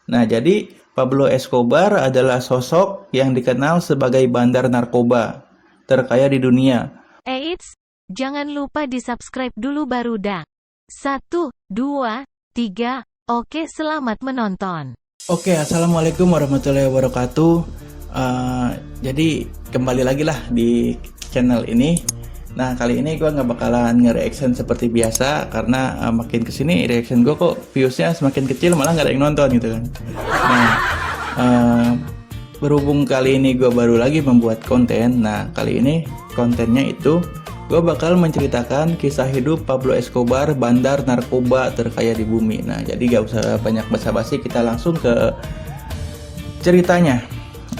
Nah, jadi Pablo Escobar adalah sosok yang dikenal sebagai bandar narkoba terkaya di dunia. Eits, jangan lupa di-subscribe dulu baru dah. 1, 2, 3, oke selamat menonton. Oke, Assalamualaikum warahmatullahi wabarakatuh. Jadi kembali lagi lah di channel ini. Nah, kali ini gue nggak bakalan nge-reaction seperti biasa karena makin kesini reaction gue kok viewsnya semakin kecil, malah nggak ada yang nonton gitu kan. Nah, berhubung kali ini gue baru lagi membuat konten. Nah, kali ini kontennya itu gue bakal menceritakan kisah hidup Pablo Escobar, bandar narkoba terkaya di bumi. Nah, jadi gak usah banyak basa-basi, kita langsung ke ceritanya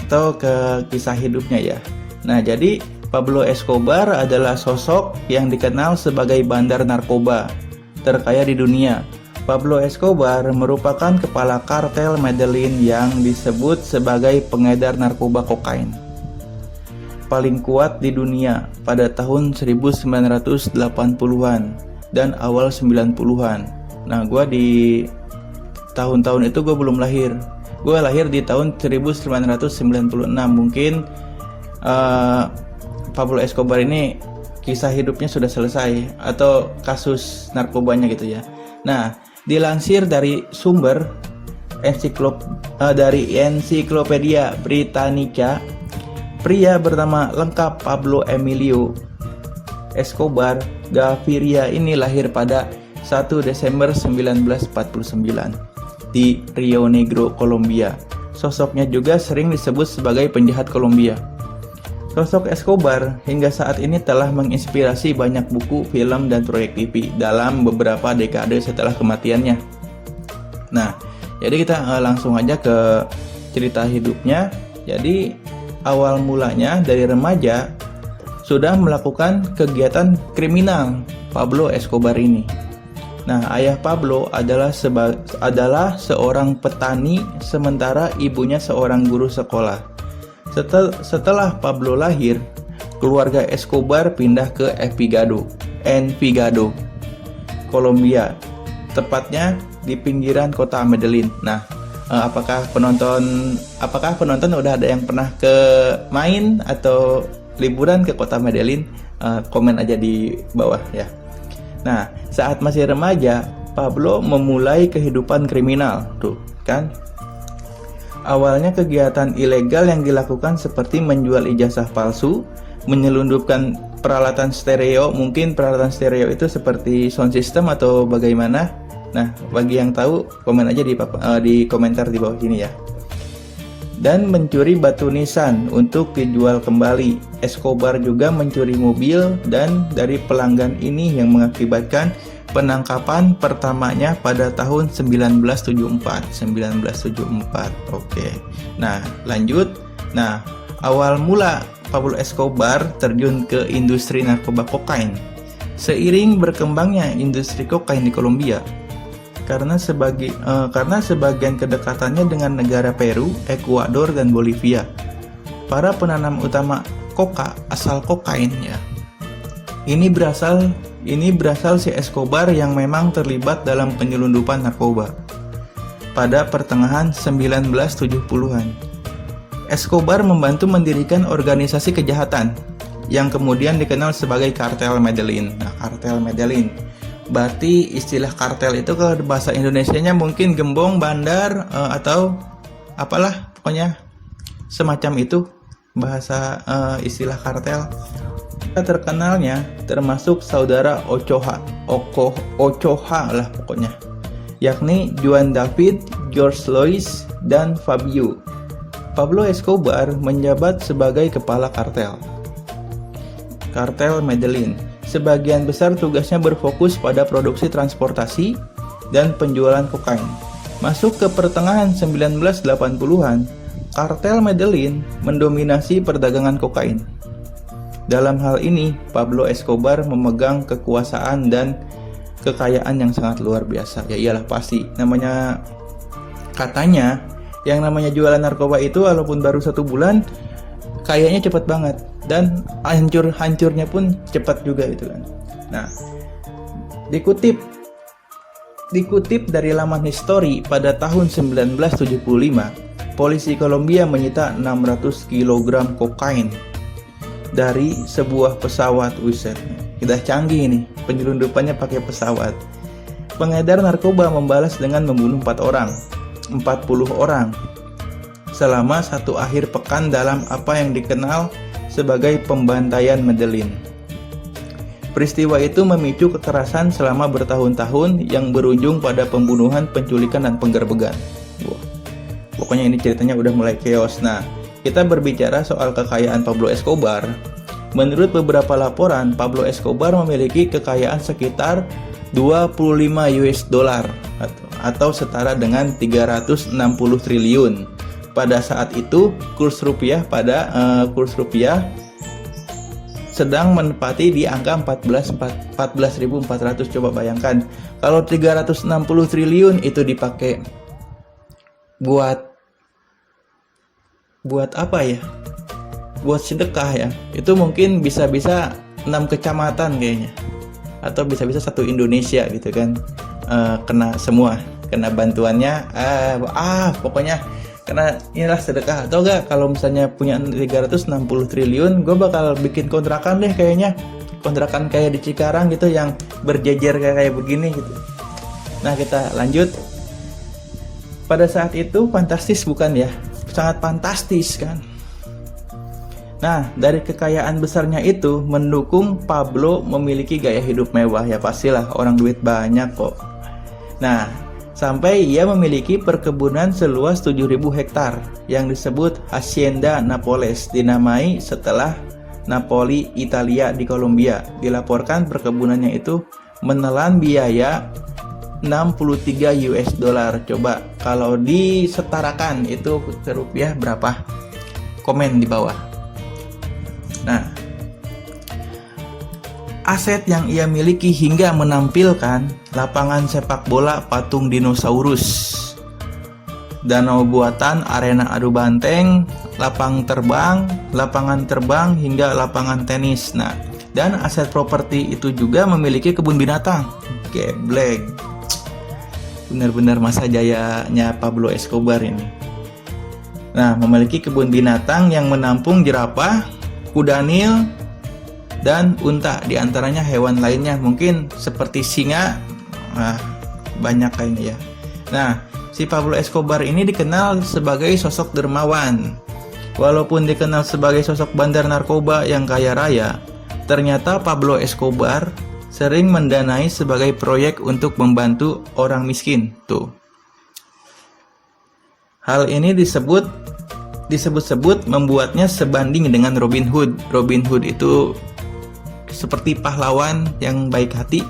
atau ke kisah hidupnya ya. Nah, jadi Pablo Escobar adalah sosok yang dikenal sebagai bandar narkoba terkaya di dunia. Pablo Escobar merupakan kepala kartel Medellin yang disebut sebagai pengedar narkoba kokain paling kuat di dunia pada tahun 1980-an dan awal 90-an. Nah, gue di tahun-tahun itu gue belum lahir. Gue lahir di tahun 1996. Mungkin Pablo Escobar ini kisah hidupnya sudah selesai atau kasus narkobanya gitu ya. Nah, dilansir dari sumber dari Ensiklopedia Britannica, pria bernama lengkap Pablo Emilio Escobar Gaviria ini lahir pada 1 Desember 1949 di Rio Negro, Kolombia. Sosoknya juga sering disebut sebagai penjahat Kolombia. Sosok Escobar hingga saat ini telah menginspirasi banyak buku, film, dan proyek TV dalam beberapa dekade setelah kematiannya. Nah, jadi kita langsung aja ke cerita hidupnya. Jadi awal mulanya dari remaja sudah melakukan kegiatan kriminal Pablo Escobar ini. Nah, ayah Pablo adalah seorang petani, sementara ibunya seorang guru sekolah. Setelah Pablo lahir, keluarga Escobar pindah ke Envigado, Kolombia, tepatnya di pinggiran kota Medellin. Nah, apakah penonton udah ada yang pernah ke main atau liburan ke kota Medellin? Komen aja di bawah ya. Nah, saat masih remaja, Pablo memulai kehidupan kriminal, tuh kan. Awalnya kegiatan ilegal yang dilakukan seperti menjual ijazah palsu, menyelundupkan peralatan stereo. Mungkin peralatan stereo itu seperti sound system atau bagaimana. Nah, bagi yang tahu, komen aja di komentar di bawah sini ya. Dan mencuri batu nisan untuk dijual kembali. Escobar juga mencuri mobil, dan dari pelanggan ini yang mengakibatkan penangkapan pertamanya pada tahun 1974. Oke. Nah, lanjut. Nah, awal mula Pablo Escobar terjun ke industri narkoba kokain. Seiring berkembangnya industri kokain di Kolombia, karena sebagian kedekatannya dengan negara Peru, Ekuador, dan Bolivia. Para penanam utama koka asal kokain ya. Ini berasal si Escobar yang memang terlibat dalam penyelundupan narkoba. Pada pertengahan 1970-an, Escobar membantu mendirikan organisasi kejahatan yang kemudian dikenal sebagai kartel Medellin. Nah, kartel Medellin, berarti istilah kartel itu kalau bahasa Indonesianya mungkin gembong, bandar, atau apalah, pokoknya semacam itu bahasa istilah kartel. Terkenalnya termasuk saudara Ochoa lah pokoknya, yakni Juan David, George Lois, dan Fabio. Pablo Escobar menjabat sebagai kepala kartel Medellin. Sebagian besar tugasnya berfokus pada produksi transportasi dan penjualan kokain. Masuk ke pertengahan 1980-an, kartel Medellin mendominasi perdagangan kokain. Dalam hal ini, Pablo Escobar memegang kekuasaan dan kekayaan yang sangat luar biasa. Ya iyalah, pasti. Katanya, yang namanya jualan narkoba itu walaupun baru 1 bulan, kayaknya cepat banget. Dan hancurnya pun cepat juga gitu kan. Nah, dikutip Dikutip dari laman History, pada tahun 1975, polisi Kolombia menyita 600 kg kokain dari sebuah pesawat. Wiset, udah canggih nih, penyelundupannya pakai pesawat. Pengedar narkoba membalas dengan membunuh 40 orang selama satu akhir pekan dalam apa yang dikenal sebagai pembantaian Medellin. Peristiwa itu memicu kekerasan selama bertahun-tahun yang berujung pada pembunuhan, penculikan, dan penggerbegan. Wah, pokoknya ini ceritanya udah mulai chaos. Nah, kita berbicara soal kekayaan Pablo Escobar. Menurut beberapa laporan, Pablo Escobar memiliki kekayaan sekitar 25 US dollar atau setara dengan 360 triliun. Pada saat itu, kurs rupiah sedang menempati di angka 14.400. Coba bayangkan, kalau 360 triliun itu dipakai buat apa ya? Buat sedekah ya. Itu mungkin bisa-bisa 6 kecamatan kayaknya. Atau bisa-bisa 1 Indonesia gitu kan. Kena semua, kena bantuannya. Pokoknya karena inilah sedekah. Atau enggak, kalau misalnya punya 360 triliun, gue bakal bikin kontrakan deh kayaknya. Kontrakan kayak di Cikarang gitu, yang berjejer kayak begini gitu. Nah, kita lanjut. Pada saat itu fantastis bukan ya? Sangat fantastis kan? Nah, dari kekayaan besarnya itu mendukung Pablo memiliki gaya hidup mewah. Ya pastilah, orang duit banyak kok. Nah, sampai ia memiliki perkebunan seluas 7.000 hektar yang disebut Hacienda Nápoles, dinamai setelah Napoli, Italia di Kolombia. Dilaporkan perkebunannya itu menelan biaya 63 US dollar. Coba kalau disetarakan itu ke rupiah berapa? Komen di bawah. Nah, aset yang ia miliki hingga menampilkan lapangan sepak bola patung dinosaurus, danau buatan, arena adu banteng, lapangan terbang hingga lapangan tenis. Nah, dan aset properti itu juga memiliki kebun binatang. Geblek. Benar-benar masa jayanya Pablo Escobar ini. Nah, memiliki kebun binatang yang menampung jerapah, kuda Nil, dan unta, diantaranya hewan lainnya mungkin seperti singa. Banyak kayaknya ya. Nah, si Pablo Escobar ini dikenal sebagai sosok dermawan. Walaupun dikenal sebagai sosok bandar narkoba yang kaya raya, ternyata Pablo Escobar sering mendanai sebagai proyek untuk membantu orang miskin. Tuh. Hal ini disebut-sebut membuatnya sebanding dengan Robin Hood. Robin Hood itu seperti pahlawan yang baik hati.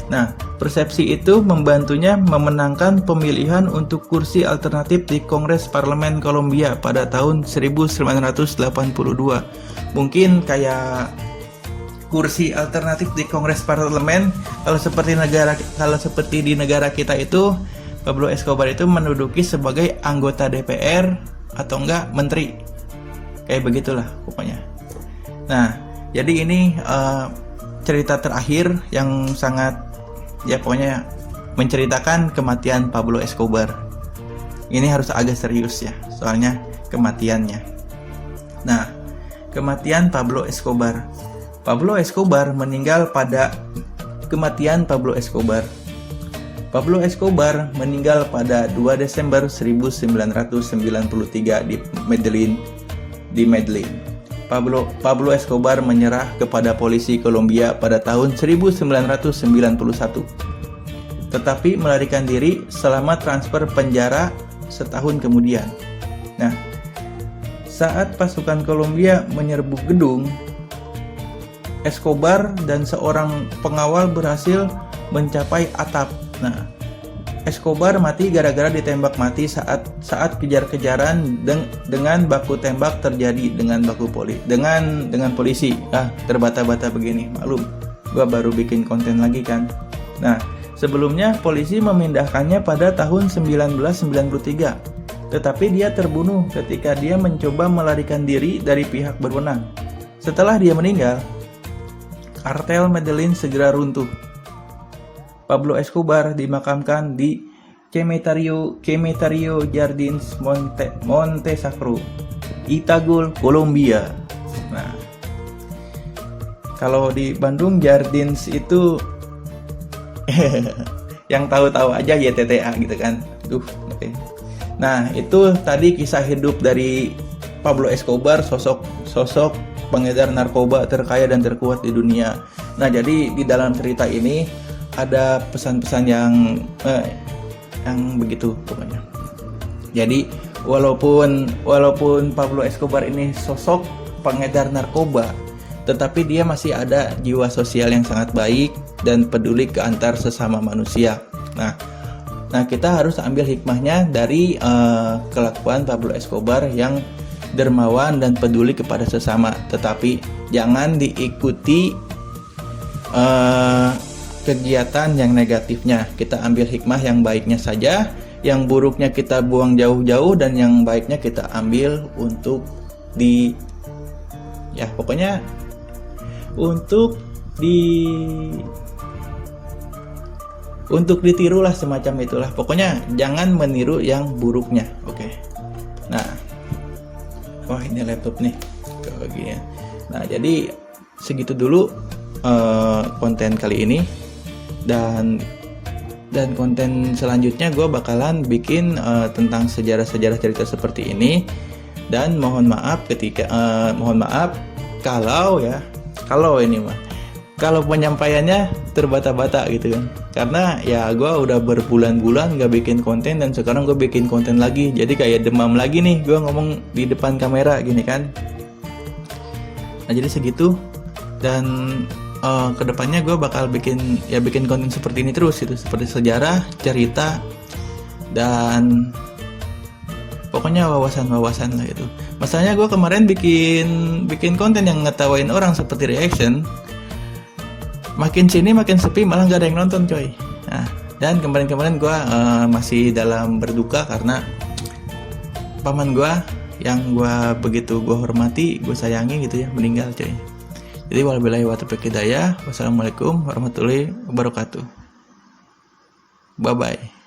Nah, persepsi itu membantunya memenangkan pemilihan untuk kursi alternatif di Kongres Parlemen Kolombia pada tahun 1982. Mungkin kayak kursi alternatif di Kongres Parlemen kalau seperti di negara kita itu, Pablo Escobar itu menduduki sebagai anggota DPR atau enggak menteri. Kayak begitulah pokoknya. Nah, jadi ini cerita terakhir yang sangat ya pokoknya menceritakan kematian Pablo Escobar. Ini harus agak serius ya, soalnya kematiannya. Nah, kematian Pablo Escobar. Pablo Escobar meninggal pada Pablo Escobar meninggal pada 2 Desember 1993 di Medellin. Pablo Escobar menyerah kepada polisi Kolombia pada tahun 1991, tetapi melarikan diri selama transfer penjara setahun kemudian. Nah, saat pasukan Kolombia menyerbu gedung, Escobar dan seorang pengawal berhasil mencapai atap. Nah, Escobar mati gara-gara ditembak mati saat kejar-kejaran dengan baku tembak terjadi dengan polisi. Terbata-bata begini, maklum, gua baru bikin konten lagi kan. Nah, sebelumnya polisi memindahkannya pada tahun 1993, tetapi dia terbunuh ketika dia mencoba melarikan diri dari pihak berwenang. Setelah dia meninggal, kartel Medellin segera runtuh. Pablo Escobar dimakamkan di Cementerio Jardins Monte Sacro, Itagol, Kolombia. Nah, kalau di Bandung Jardins itu yang tahu-tahu aja YTTA gitu kan. Oke. Nah, itu tadi kisah hidup dari Pablo Escobar, sosok pengedar narkoba terkaya dan terkuat di dunia. Nah, jadi di dalam cerita ini ada pesan-pesan yang begitu pokoknya. Jadi walaupun Pablo Escobar ini sosok pengedar narkoba, tetapi dia masih ada jiwa sosial yang sangat baik dan peduli ke antar sesama manusia. Nah kita harus ambil hikmahnya dari kelakuan Pablo Escobar yang dermawan dan peduli kepada sesama, tetapi jangan diikuti kegiatan yang negatifnya. Kita ambil hikmah yang baiknya saja, yang buruknya kita buang jauh-jauh, dan yang baiknya kita ambil untuk pokoknya untuk ditiru lah, semacam itulah. Pokoknya jangan meniru yang buruknya. Oke. Nah, ini laptop nih kebagian. Nah, jadi segitu dulu konten kali ini. Dan konten selanjutnya gue bakalan bikin tentang sejarah-sejarah cerita seperti ini. Dan mohon maaf kalau penyampaiannya terbata-bata gitu kan, karena ya gue udah berbulan-bulan gak bikin konten, dan sekarang gue bikin konten lagi, jadi kayak demam lagi nih gue ngomong di depan kamera gini kan. Nah, jadi segitu. Dan kedepannya gue bakal bikin konten seperti ini terus, itu seperti sejarah, cerita, dan pokoknya wawasan lah itu. Masalahnya gue kemarin bikin konten yang ngetawain orang seperti reaction, makin sini makin sepi, malah gak ada yang nonton coy. Nah, dan kemarin gue masih dalam berduka karena paman gue yang gue hormati, gue sayangi gitu ya, meninggal coy. Jadi wabillahi wa taufiq hidayah. Wassalamualaikum warahmatullahi wabarakatuh. Bye bye.